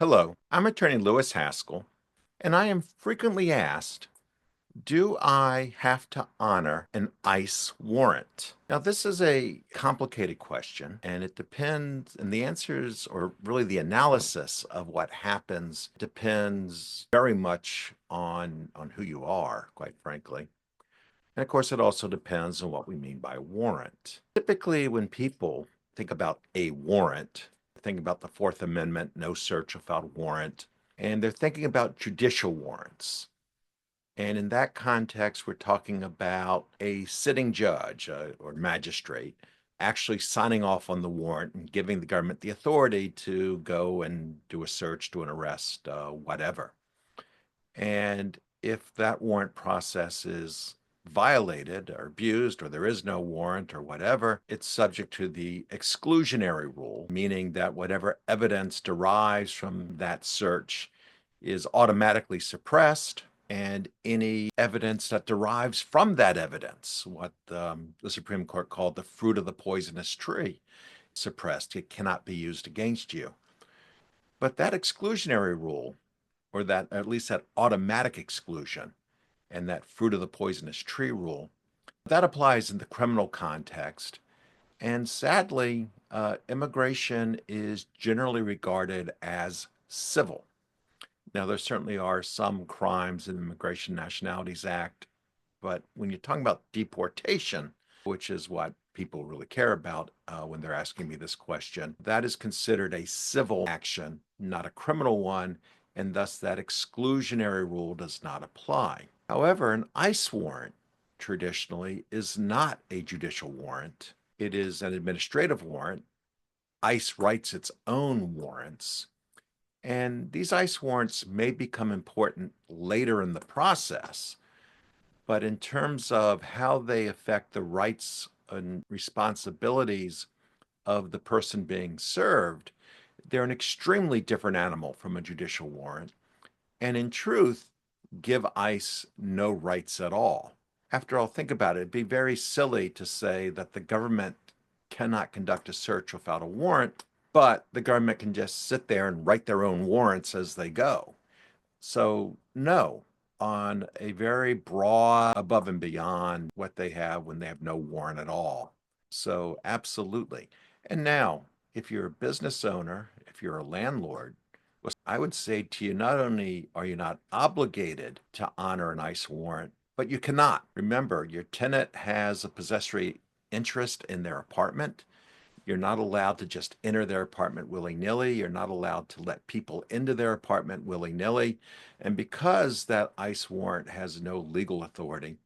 Hello, I'm attorney Lewis Haskell, and I am frequently asked, do I have to honor an ICE warrant? Now, this is a complicated question, and it depends, and the answers, or really the analysis of what happens, depends very much on who you are, quite frankly. And of course, it also depends on what we mean by warrant. Typically, when people think about a warrant, think about the Fourth Amendment, no search without warrant, and they're thinking about judicial warrants. And in that context, we're talking about a sitting judge or magistrate actually signing off on the warrant and giving the government the authority to go and do a search, do an arrest, whatever. And if that warrant process is violated or abused, or there is no warrant or whatever, it's subject to the exclusionary rule, meaning that whatever evidence derives from that search is automatically suppressed. And any evidence that derives from that evidence, what the Supreme Court called the fruit of the poisonous tree, suppressed. It cannot be used against you. But that exclusionary rule, or that at least that automatic exclusion and that fruit of the poisonous tree rule, that applies in the criminal context. And sadly, immigration is generally regarded as civil. Now, there certainly are some crimes in the Immigration Nationalities Act, but when you're talking about deportation, which is what people really care about when they're asking me this question, that is considered a civil action, not a criminal one, and thus that exclusionary rule does not apply. However, an ICE warrant traditionally is not a judicial warrant. It is an administrative warrant. ICE writes its own warrants, and these ICE warrants may become important later in the process. But in terms of how they affect the rights and responsibilities of the person being served, they're an extremely different animal from a judicial warrant, and in truth, give ICE no rights at all. After all, think about it. It'd be very silly to say that the government cannot conduct a search without a warrant, but the government can just sit there and write their own warrants as they go. So, no, on a very broad, above and beyond what they have when they have no warrant at all. So, absolutely. And now, if you're a business owner, if you're a landlord, I would say to you, not only are you not obligated to honor an ICE warrant, but you cannot. Remember, your tenant has a possessory interest in their apartment. You're not allowed to just enter their apartment willy-nilly. You're not allowed to let people into their apartment willy-nilly. And because that ICE warrant has no legal authority,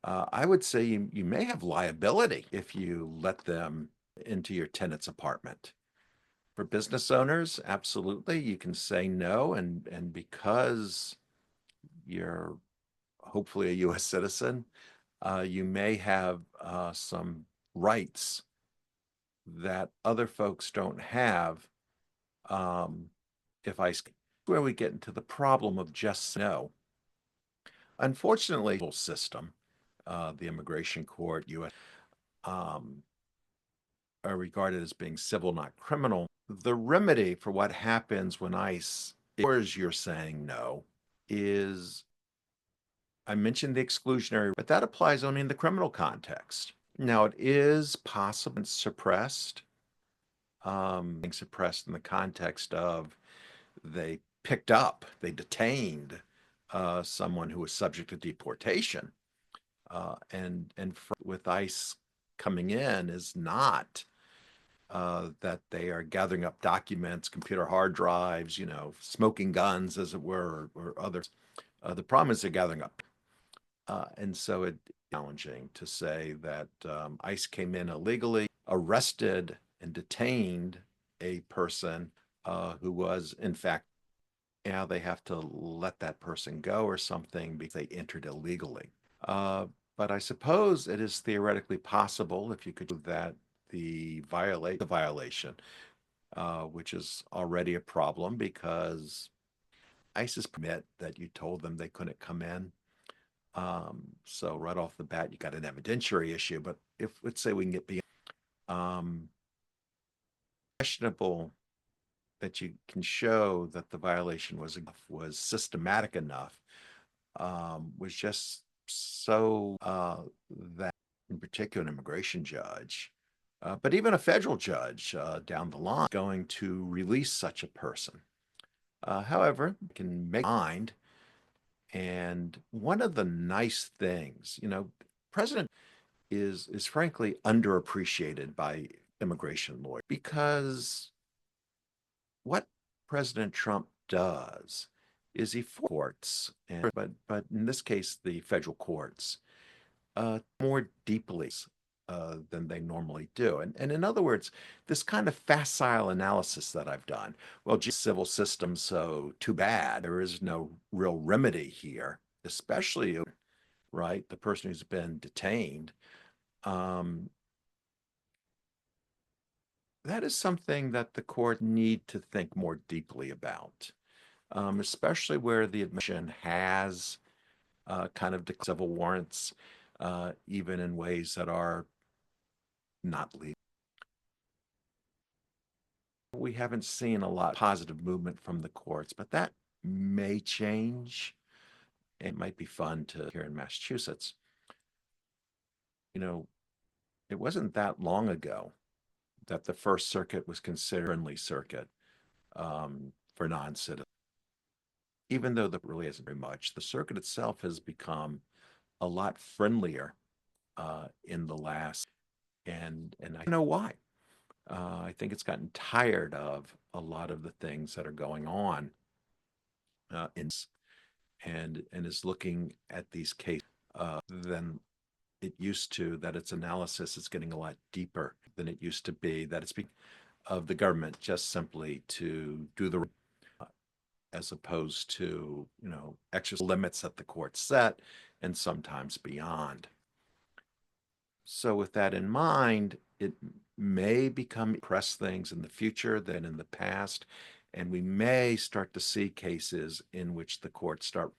I would say you may have liability if you let them into your tenant's apartment. For business owners, absolutely, you can say no. And because you're hopefully a U.S. citizen, you may have some rights that other folks don't have. If I where we get into the problem of just no. Unfortunately, the system, the immigration court, U.S. Um, are regarded as being civil, not criminal. The remedy for what happens when ICE ignores your saying no is, I mentioned the exclusionary, but that applies only in the criminal context. Now, it is possible suppressed, being suppressed in the context of they detained someone who was subject to deportation, and with ICE coming in is not that they are gathering up documents, computer hard drives, smoking guns, as it were, or others. The problem is they're gathering up, and so it's challenging to say that ICE came in illegally, arrested and detained a person who was in fact, now they have to let that person go or something because they entered illegally. Uh, but I suppose it is theoretically possible if you could do that, the violation, which is already a problem because ISIS permit that you told them they couldn't come in. So right off the bat, you got an evidentiary issue. But if let's say we can get beyond questionable that you can show that the violation was systematic enough, was just so that, in particular, an immigration judge, but even a federal judge down the line, going to release such a person. However, can make mind. And one of the nice things, President is frankly underappreciated by immigration lawyers because what President Trump does is he courts, and but in this case the federal courts, more deeply than they normally do. And in other words, this kind of facile analysis that I've done, well, gee, civil system, so too bad. There is no real remedy here, especially, right, the person who's been detained. Um, that is something that the court need to think more deeply about, especially where the admission has kind of civil warrants, even in ways that are not legal. We haven't seen a lot of positive movement from the courts, but that may change. It might be fun to here in Massachusetts. You know, it wasn't that long ago that the First Circuit was considered a friendly circuit for non-citizens. Even though there really isn't very much, the circuit itself has become a lot friendlier in the last, and I don't know why. I think it's gotten tired of a lot of the things that are going on in and is looking at these cases than it used to, that its analysis is getting a lot deeper than it used to be, that it's of the government just simply to do the as opposed to, extra limits that the court set and sometimes beyond. So with that in mind, it may become press things in the future than in the past, and we may start to see cases in which the courts start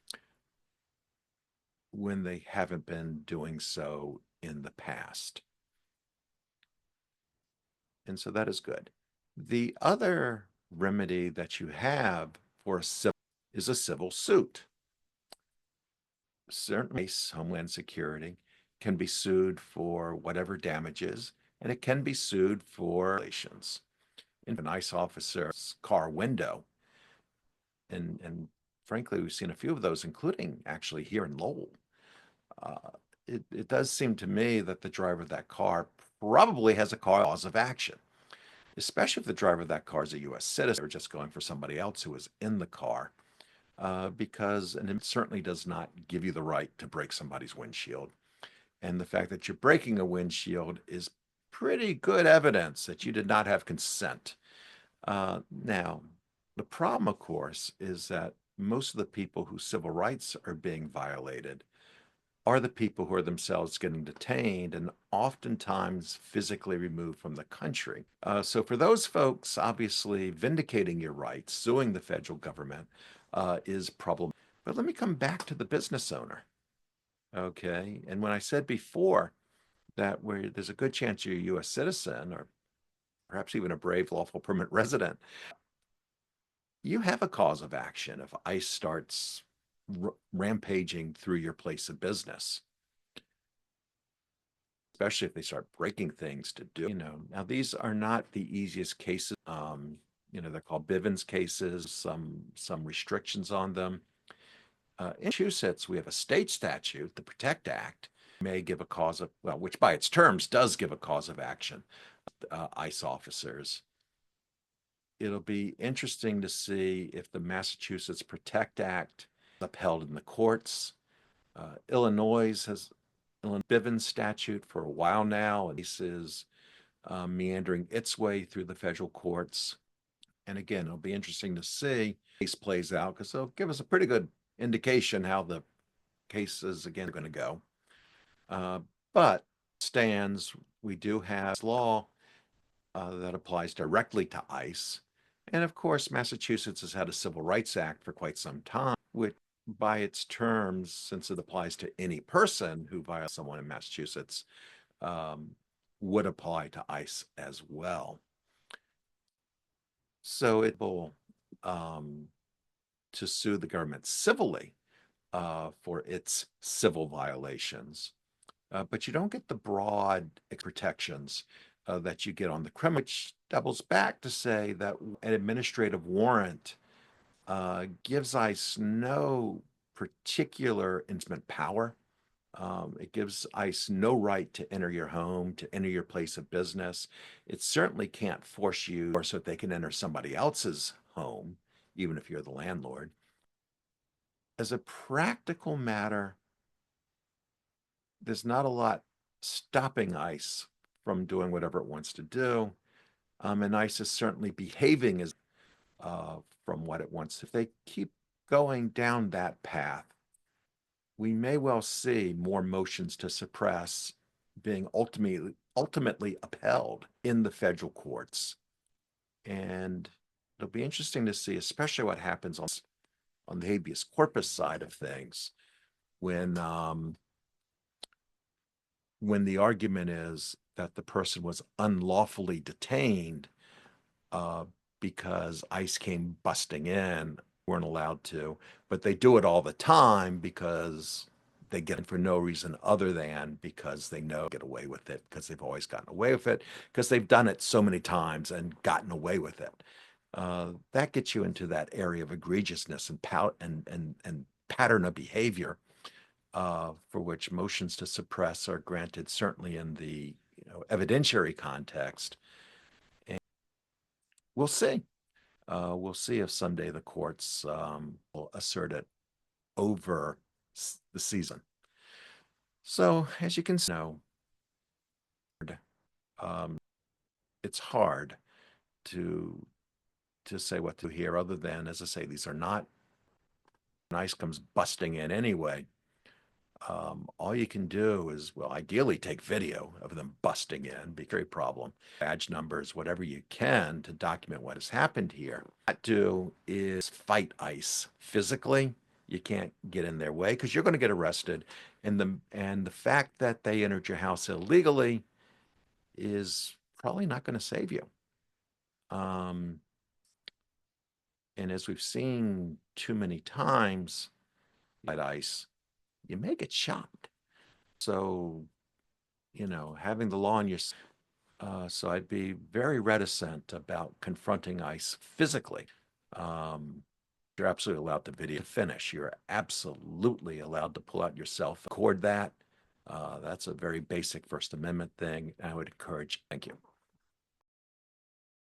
when they haven't been doing so in the past. And so that is good. The other remedy that you have for a civil is a civil suit. Certainly, Homeland Security can be sued for whatever damages, and it can be sued for violations. In an ICE officer's car window, and frankly, we've seen a few of those, including actually here in Lowell. Uh, it does seem to me that the driver of that car probably has a cause of action, especially if the driver of that car is a U.S. citizen or just going for somebody else who was in the car, because and it certainly does not give you the right to break somebody's windshield. And the fact that you're breaking a windshield is pretty good evidence that you did not have consent. Now, the problem, of course, is that most of the people whose civil rights are being violated are the people who are themselves getting detained and oftentimes physically removed from the country. So for those folks, obviously vindicating your rights, suing the federal government is problematic. But let me come back to the business owner. Okay. And when I said before that where there's a good chance you're a U.S. citizen or perhaps even a brave lawful permanent resident, you have a cause of action if ICE starts rampaging through your place of business, especially if they start breaking things to do. Now these are not the easiest cases. They're called Bivens cases, some restrictions on them. In Massachusetts, we have a state statute, the Protect Act, may give a cause of, well, which by its terms does give a cause of action, ICE officers. It'll be interesting to see if the Massachusetts Protect Act is upheld in the courts. Illinois has a Bivens statute for a while now, and this is meandering its way through the federal courts. And again, it'll be interesting to see how this plays out because it'll give us a pretty good indication how the cases again are going to go. But stands, we do have law that applies directly to ICE. And of course, Massachusetts has had a Civil Rights Act for quite some time, which by its terms, since it applies to any person who violates someone in Massachusetts, would apply to ICE as well. So it's able to sue the government civilly for its civil violations, but you don't get the broad protections that you get on the criminal, which doubles back to say that an administrative warrant gives ICE no particular intimate power. It gives ICE no right to enter your home, to enter your place of business. It certainly can't force you or so that they can enter somebody else's home, even if you're the landlord. As a practical matter, there's not a lot stopping ICE from doing whatever it wants to do. And ICE is certainly behaving as from what it wants. If they keep going down that path, we may well see more motions to suppress being ultimately upheld in the federal courts. And it'll be interesting to see, especially what happens on the habeas corpus side of things, when when the argument is that the person was unlawfully detained uh, because ICE came busting in, weren't allowed to, but they do it all the time because they get it for no reason other than because they know get away with it, because they've always gotten away with it, because they've done it so many times and gotten away with it. That gets you into that area of egregiousness and pattern of behavior for which motions to suppress are granted, certainly in the evidentiary context. And we'll see. We'll see if someday the courts will assert it over the season. So, as you can know, um, it's hard to say what to hear, other than, as I say, these are not ICE comes busting in anyway. All you can do is, well, ideally take video of them busting in, be very problem, badge numbers, whatever you can to document what has happened here. What do is fight ICE physically. You can't get in their way because you're going to get arrested, and the fact that they entered your house illegally is probably not going to save you. Um, and as we've seen too many times at ICE, you may get shot. So having the law on your so I'd be very reticent about confronting ICE physically. Um, you're absolutely allowed to video to finish. You're absolutely allowed to pull out your cell phone, record that. That's a very basic First Amendment thing. I would encourage. Thank you.